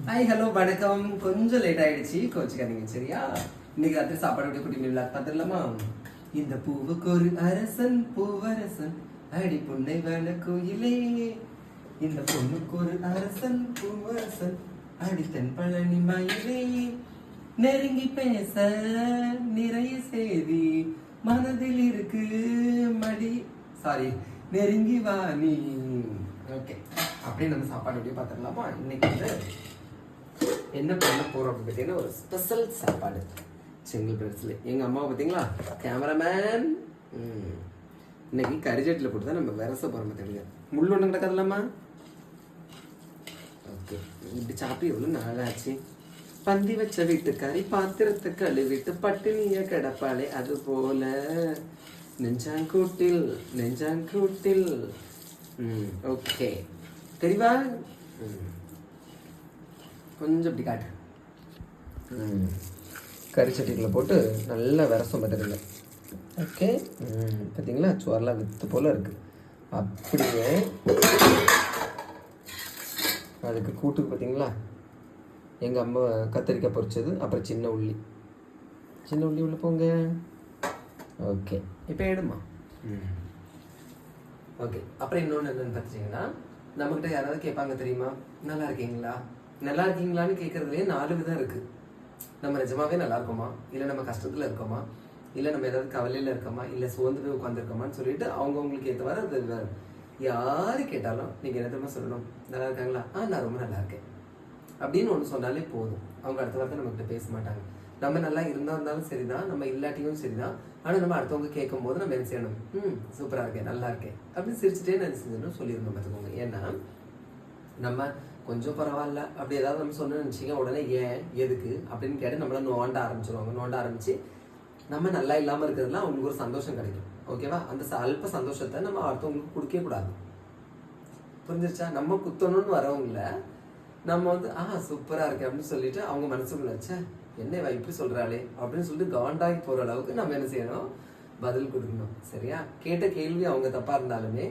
Hi hello வணக்கம். கொஞ்சம் late ஆயிடுச்சு, கோச்சுக்காதீங்க சரியா. இன்னைக்கு ராத்திரி சாப்பாடு எப்படி குட்டி மீன் பார்த்துடலாமா? இந்த பூவுக்கு ஒரு அரசன் பூவரசன் அடி புன்னை வேண கோயிலே. இந்த பொண்ணுக்கு ஒரு அரசன் பூவரசன் அடி தென் பழனி மயிலே. நெருங்கி பேச நிறைய செய்தி மனதில் இருக்கு மடி சாரி நெருங்கி வா நீ. ஓகே, அப்படியே நம்ம சாப்பாடு எப்படி பார்த்துடலாமா? இன்னைக்கு வந்து என்ன பண்ண போறோம் அப்படின்னு பார்த்தீங்கன்னா, ஒரு ஸ்பெஷல் சாப்பாடு சிங்கிள் பிரெட்ஸில். எங்கள் அம்மாவை பார்த்தீங்களா, கேமராமேன். இன்னைக்கு கரிஜெட்டில் போட்டு தான் நம்ம விரச போகிறோம். தெரியுங்க, முள் ஒன்றும் கிடக்காதுலாமா? ஓகே, இப்படி சாப்பிட்டு எவ்வளோ நாளாச்சு. பந்தி வச்ச வீட்டுக்காரி பாத்திரத்தை கழுவிட்டு பட்டினிய கிடப்பாளே, அது போல நெஞ்சாங்கூட்டில் நெஞ்சாங்கூட்டில். ஓகே, தெரியவா? கொஞ்சம் இப்படி காட்டு. கறிச்சட்டியில் போட்டு நல்லா விரசம் பார்த்துருங்க. ஓகே, பார்த்தீங்களா, சோறெல்லாம் வித்து போல் இருக்குது. அப்படியே அதுக்கு கூட்டுக்கு பார்த்தீங்களா, எங்கள் அம்மா கத்திரிக்காய் பொரிச்சது, அப்புறம் சின்ன உள்ளி உள்ள போங்க. ஓகே, இப்போ எடுமா. ஓகே, அப்புறம் இன்னொன்று என்னென்னு பார்த்துட்டிங்கன்னா, நம்மக்கிட்ட யாராவது கேட்பாங்க தெரியுமா, நல்லா இருக்கீங்களா? நல்லா இருக்கீங்களான்னு கேட்குறதுலேயே 4 விதம் இருக்குது. நம்ம நிஜமாவே நல்லா இருக்கோமா, இல்லை நம்ம கஷ்டத்தில் இருக்கோமா, இல்லை நம்ம ஏதாவது கவலையில் இருக்கோமா, இல்லை சோர்ந்து போய் உட்காந்துருக்கோமான்னு சொல்லிட்டு அவங்கவுங்களுக்கு ஏற்றவாறு அது யார் கேட்டாலும் நீங்கள் என்ன தெரியுமா சொல்லணும், நல்லா இருக்காங்களா? நான் ரொம்ப நல்லா இருக்கேன் அப்படின்னு ஒன்று சொன்னாலே போதும். அவங்க அடுத்த வார்த்தை நம்மகிட்ட பேச மாட்டாங்க. நம்ம நல்லா இருந்தாலும் சரிதான், நம்ம இல்லாட்டியும் சரிதான். ஆனால் நம்ம அடுத்தவங்க கேட்கும் போது நம்ம என்ன செய்யணும், சூப்பராக இருக்கேன், நல்லா இருக்கேன் அப்படின்னு சிரிச்சுட்டே நான் செஞ்சோன்னு சொல்லிடணும் பார்த்துக்கோங்க. ஏன்னா நம்ம கொஞ்சம் பரவாயில்ல அப்படி ஏதாவது நம்ம சொன்னோன்னு நினச்சிங்க, உடனே ஏன் எதுக்கு அப்படின்னு கேட்டு நம்மளை நோண்ட ஆரம்பிச்சு நம்ம நல்லா இல்லாமல் இருக்கிறதுலாம் அவங்களுக்கு ஒரு சந்தோஷம் கிடைக்கும். ஓகேவா? அந்த அல்ப சந்தோஷத்தை நம்ம அடுத்தவங்களுக்கு கொடுக்கவே கூடாது. புரிஞ்சிருச்சா? நம்ம குத்தணும்னு வரவங்கள நம்ம வந்து சூப்பராக இருக்கேன் அப்படின்னு சொல்லிட்டு அவங்க மனசுக்குள்ள வச்சா என்ன இப்படி சொல்கிறாளே அப்படின்னு சொல்லிட்டு காண்டாகி போகிற அளவுக்கு நம்ம என்ன செய்யணும், பதில் கொடுக்கணும். சரியா? கேட்ட கேள்வி அவங்க தப்பாக இருந்தாலுமே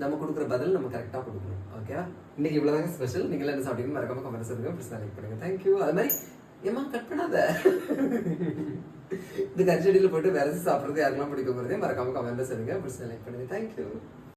நம்ம கொடுக்குற பதில் நம்ம கரெக்டாக கொடுக்கணும். ஓகேவா? இன்னைக்கு இவ்வளோதாங்க ஸ்பெஷல். நீங்களே என்ன சாப்பிட்டீங்கன்னு மறக்காம கமெண்ட் சொல்லுங்க. ப்ளீஸ் லைக் பண்ணுங்க. தேங்க்யூ. அது மாதிரி ஏமா கட் பண்ணாத. இந்த கறிச்செடியில் போட்டு விரசி சாப்பிட்றது யாருக்கெல்லாம் பிடிக்குங்கிறதே மறக்காம கமெண்ட்ல சொல்லுங்க. ப்ளீஸ் லைக் பண்ணுங்க. தேங்க்யூ.